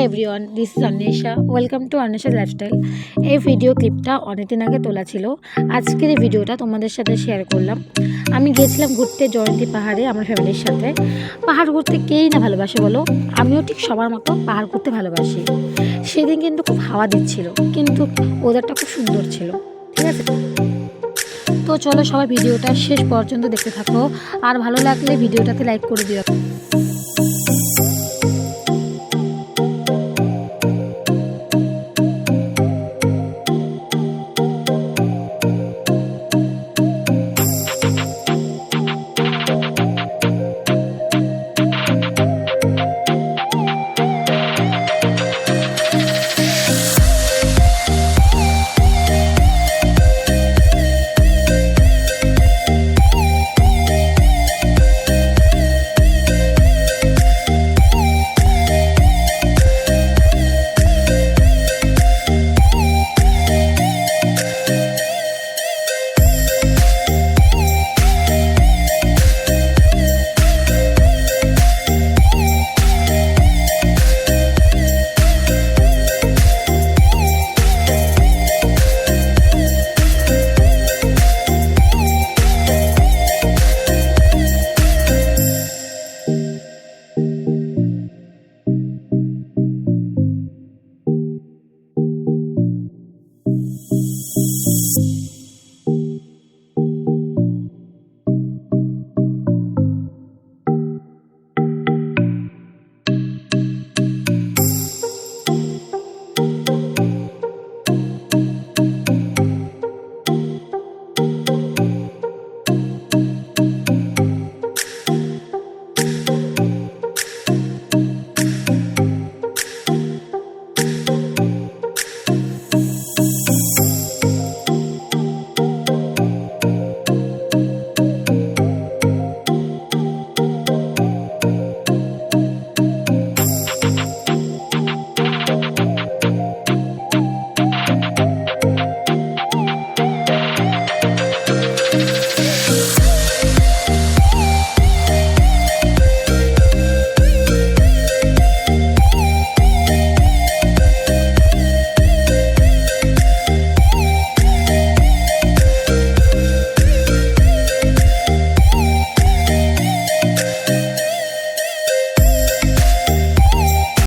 Everyone, this is Anwesha. Welcome to Anwesha lifestyle. এই video ক্লিপটা অনেকদিন আগে তোলা ছিল। আজকের এই ভিডিওটা তোমাদের সাথে শেয়ার করলাম। আমি গিয়েছিলাম ঘুরতে জয়ন্তী পাহাড়ে আমার ফ্যামিলির সাথে। পাহাড় ঘুরতে কেই না ভালোবাসে বলো, আমিও ঠিক সবার মতো পাহাড় ঘুরতে ভালোবাসি। সেদিন কিন্তু খুব হাওয়া দিচ্ছিল, কিন্তু ওয়েদারটা খুব সুন্দর ছিল। ঠিক আছে, তো চলো সবাই ভিডিওটা শেষ পর্যন্ত দেখতে থাকো, আর ভালো লাগলে ভিডিওটাতে লাইক করে দিও।